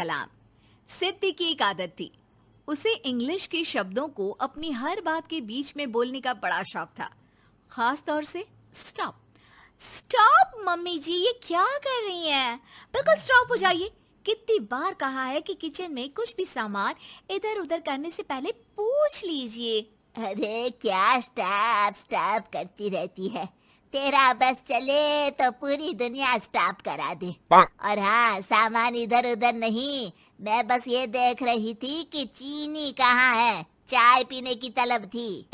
कलाम। सिद्धि की एक आदत थी, उसे इंग्लिश के शब्दों को अपनी हर बात के बीच में बोलने का बड़ा शौक था, खास तौर से स्टॉप। स्टॉप मम्मी जी, ये क्या कर रही हैं? बिल्कुल स्टॉप हो जाइए। कितनी बार कहा है कि किचन में कुछ भी सामान इधर उधर करने से पहले पूछ लीजिए। अरे क्या स्टॉप स्टॉप करती रहती है, तेरा बस चले तो पूरी दुनिया स्टॉप करा दे। और हाँ, सामान इधर उधर नहीं, मैं बस ये देख रही थी कि चीनी कहाँ है, चाय पीने की तलब थी।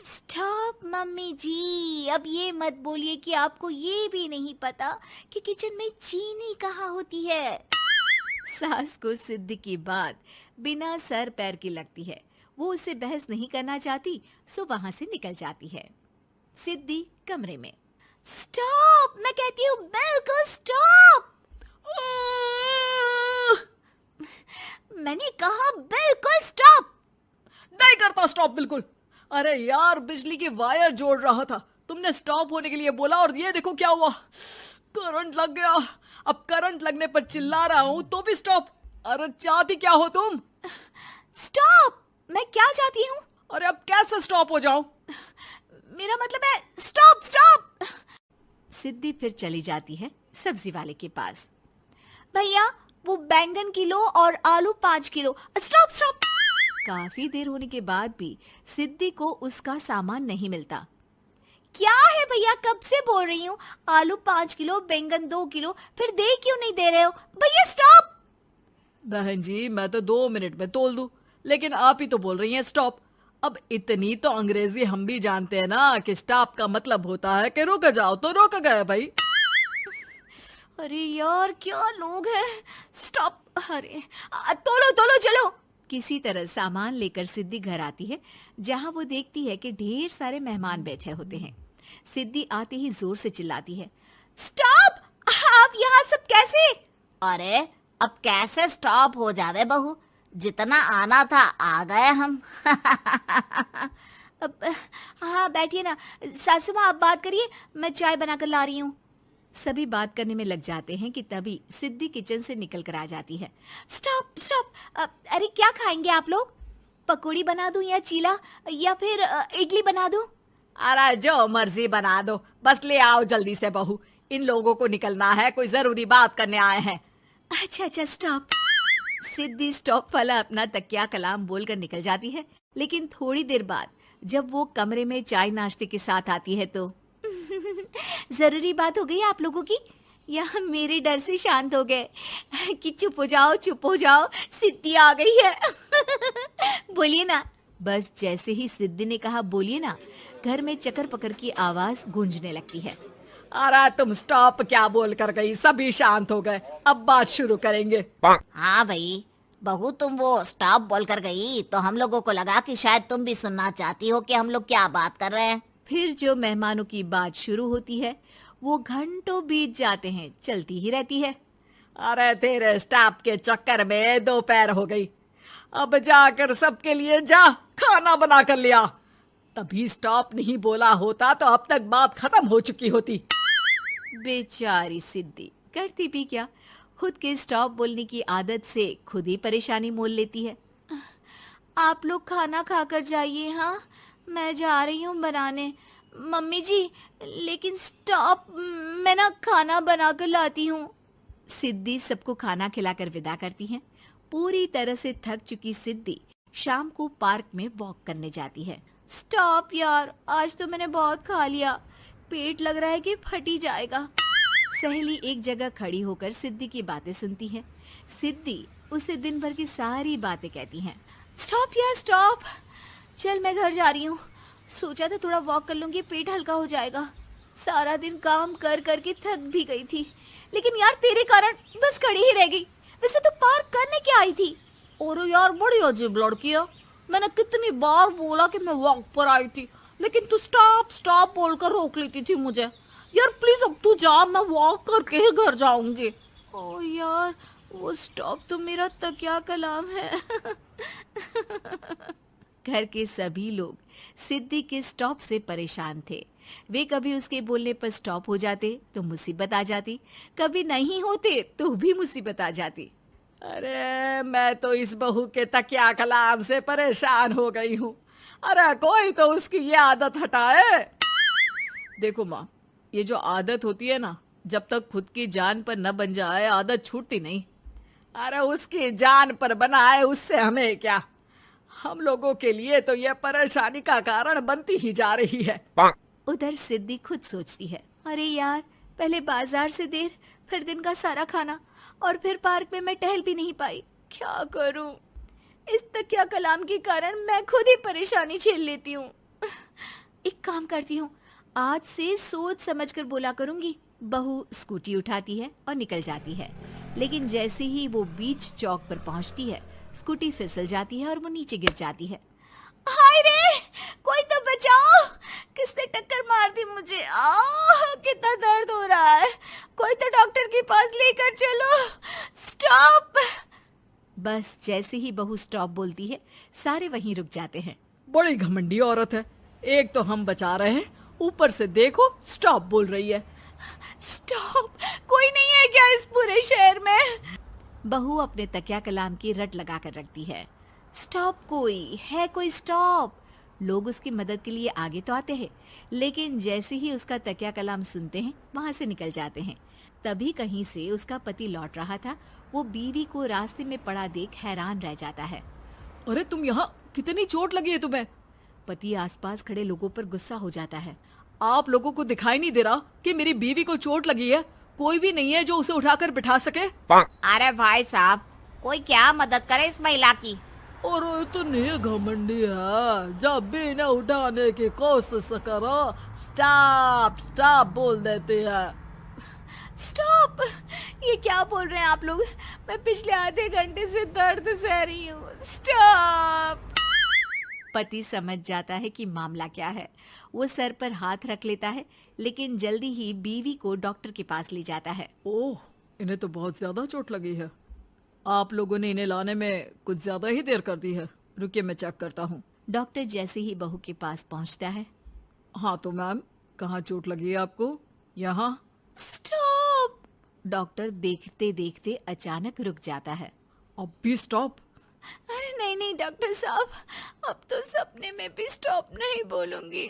स्टॉप मम्मी जी, अब ये मत बोलिए कि आपको ये भी नहीं पता कि किचन में चीनी कहाँ होती है। सास को सिद्धि की बात बिना सर पैर की लगती है। वो उससे बहस नहीं करना चाहती, सो वहां से निकल जाती है। सिद्धि कमरे में। स्टॉप, मैं कहती हूँ बिल्कुल स्टॉप। मैंने कहा बिल्कुल स्टॉप। नहीं करता स्टॉप बिल्कुल। अरे यार, बिजली की वायर जोड़ रहा था, तुमने स्टॉप होने के लिए बोला और ये देखो क्या हुआ, करंट लग गया। अब करंट लगने पर चिल्ला रहा हूँ तो भी स्टॉप। अरे चाहती क्या हो तुम? स्टॉप, मैं क्या चाहती हूँ? अरे अब कैसे स्टॉप हो जाऊं? मेरा मतलब है स्टॉप स्टॉप। सिद्धि फिर चली जाती है सब्जी वाले के पास। भैया, वो बैंगन किलो और आलू 5 किलो। Stop stop. काफी देर होने के बाद भी सिद्धि को उसका सामान नहीं मिलता। क्या है भैया, कब से बोल रही हूँ, आलू 5 किलो, बैंगन 2 किलो, फिर दे क्यों नहीं दे रहे हो? भैया स्टॉप। बहन जी, मैं तो 2 मिनट में तोल दूं, लेकिन आप ही तो बोल रही हैं स्टॉप। अब इतनी तो अंग्रेजी हम भी जानते हैं ना कि स्टॉप का मतलब होता है कि रुक जाओ, तो रुक गए भाई। अरे यार, क्या लोग हैं। स्टॉप। अरे तोलो तोलो चलो। किसी तरह सामान लेकर सिद्धि घर आती है, जहां वो देखती है कि ढेर सारे मेहमान बैठे होते हैं। सिद्धि आते ही जोर से चिल्लाती है, स्टॉप! आप यहाँ सब कैसे? अरे अब कैसे स्टॉप हो जावे बहू, जितना आना था आ गए हम। हाँ बैठिए ना। सासू माँ, आप बात करिए, मैं चाय बनाकर ला रही हूँ। सभी बात करने में लग जाते हैं कि तभी सिद्धि किचन से निकल कर आ जाती है। Stop stop. अरे क्या खाएंगे आप लोग? पकौड़ी बना दूं या चीला, या फिर इडली बना दूं? अरे जो मर्जी बना दो, बस ले आओ जल्दी से बहू, इन लोगों को निकलना है, कोई जरूरी बात करने आए हैं। अच्छा अच्छा स्टॉप। सिद्धि स्टॉप वाला अपना तकिया कलाम बोलकर निकल जाती है, लेकिन थोड़ी देर बाद जब वो कमरे में चाय नाश्ते के साथ आती है तो जरूरी बात हो गई आप लोगों की, या मेरे डर से शांत हो गए कि चुप हो जाओ, सिद्धि आ गई है। बोलिए ना। बस जैसे ही सिद्धि ने कहा बोलिए ना, घर में चकर पकर की आवाज गूंजने लगती है। अरे तुम स्टॉप क्या बोल कर गई, सभी शांत हो गए, अब बात शुरू करेंगे। हाँ भाई, बहू तुम वो स्टॉप बोल कर गई तो हम लोगों को लगा कि शायद तुम भी सुनना चाहती हो कि हम लोग क्या बात कर रहे हैं। फिर जो मेहमानों की बात शुरू होती है वो घंटों बीत जाते हैं, चलती ही रहती है। अरे तेरे स्टॉप के चक्कर में दोपहर हो गई, अब जाकर सबके लिए जा खाना बना कर लिया। तभी स्टॉप नहीं बोला होता तो अब तक बात खत्म हो चुकी होती। बेचारी सिद्धि करती भी क्या, खुद के स्टॉप बोलने की आदत से खुद ही परेशानी मोल लेती है। आप लोग खाना खाकर जाइए, हाँ मैं जा रही हूँ बनाने। मम्मी जी, लेकिन स्टॉप, मैं ना खाना बनाकर लाती हूँ। सिद्धि सबको खाना खिलाकर विदा करती है। पूरी तरह से थक चुकी सिद्धि शाम को पार्क में वॉक करने जाती है। स्टॉप यार, आज तो मैंने बहुत खा लिया, पेट लग रहा है कि फट ही जाएगा। सहेली एक जगह खड़ी होकर सिद्धि की बातें सुनती है। सिद्धि उसे दिन भर की सारी बातें कहती हैं। स्टॉप यार स्टॉप, चल मैं घर जा रही हूँ। सोचा था थोड़ा वॉक कर लूंगी, पेट हल्का हो जाएगा। सारा दिन काम कर करके थक भी गई थी, लेकिन यार तेरे कारण बस खड़ी ही रह गई। वैसे तो पार्क करने क्या आई थी? और यार बड़ी अजीब लड़की है, मैंने कितनी बार बोला कि मैं वॉक पर आई थी, लेकिन तू स्टॉप स्टॉप बोलकर रोक लेती थी मुझे। यार प्लीज अब तू जा, मैं वॉक करके ही घर जाऊंगी। ओ यार, वो स्टॉप तो मेरा तकिया कलाम है। घर के सभी लोग सिद्धि के स्टॉप से परेशान थे। वे कभी उसके बोलने पर स्टॉप हो जाते तो मुसीबत आ जाती, कभी नहीं होते तो भी मुसीबत आ जाती। अरे मैं तो इस बहू के तकिया कलाम से परेशान हो गई हूँ। अरे कोई तो उसकी ये आदत हटाए। देखो माँ, ये जो आदत होती है ना, जब तक खुद की जान पर न बन जाए आदत छूटती नहीं। अरे उसकी जान पर बनाए उससे हमें क्या, हम लोगों के लिए तो ये परेशानी का कारण बनती ही जा रही है। उधर सिद्धि खुद सोचती है, अरे यार, पहले बाजार से देर, फिर दिन का सारा खाना, और फिर पार्क में मैं टहल भी नहीं पाई। क्या करूं? इस तकिया कलाम के कारण मैं खुद ही परेशानी झेल लेती हूँ। एक काम करती हूँ, आज से सोच समझकर बोला करूंगी। बहू स्कूटी उठाती है और निकल जाती है, लेकिन जैसे ही वो बीच चौक पर पहुंचती है, स्कूटी फिसल जाती है और वो नीचे गिर जाती है। हाय रे, कोई तो बचाओ, किसने टक्कर मार दी मुझे? कितना दर्द हो रहा है, कोई तो डॉक्टर के पास लेकर चलो। स्टॉप! बस जैसे ही बहू स्टॉप बोलती है, सारे वहीं रुक जाते हैं। बड़ी घमंडी औरत है, एक तो हम बचा रहे हैं, ऊपर से देखो स्टॉप बोल रही है। स्टॉप! कोई नहीं है क्या इस पूरे शहर में? बहू अपने तकिया कलाम की रट लगा कर रखती है। स्टॉप! कोई है? कोई स्टॉप! लोग उसकी मदद के लिए आगे तो आते हैं, लेकिन जैसे ही उसका तकिया कलाम सुनते हैं, वहां से निकल जाते हैं। तभी कहीं से उसका पति लौट रहा था। वो बीवी को रास्ते में पड़ा देख हैरान रह जाता है। अरे तुम यहाँ, कितनी चोट लगी है तुम्हें? पति आसपास खड़े लोगों पर गुस्सा हो जाता है। आप लोगों को दिखाई नहीं दे रहा कि मेरी बीवी को चोट लगी है? कोई भी नहीं है जो उसे उठाकर बिठा सके? अरे भाई साहब, कोई क्या मदद करे इस महिला की। और इतनी घमंडी है, जब भी इन्हें उठाने की कोशिश करो स्टॉप स्टॉप बोल देती है। स्टॉप! ये क्या बोल रहे हैं आप लोग? मैं पिछले आधे घंटे से दर्द सह रही हूँ। स्टॉप! पति समझ जाता है कि मामला क्या है। वो सर पर हाथ रख लेता है, लेकिन जल्दी ही बीवी को डॉक्टर के पास ले जाता है। ओह, इन्हें तो बहुत ज्यादा चोट लगी है। आप लोगों ने इन्हें लाने में कुछ ज्यादा ही देर कर दी है। रुकिए, मैं चेक करता हूँ। डॉक्टर जैसे ही बहू के पास पहुँचता है। हाँ तो मैम, कहाँ चोट लगी है आपको? यहाँ? स्टॉप! डॉक्टर देखते देखते अचानक रुक जाता है। अब भी स्टॉप? अरे नहीं नहीं डॉक्टर साहब, अब तो सपने में भी स्टॉप नहीं बोलूंगी।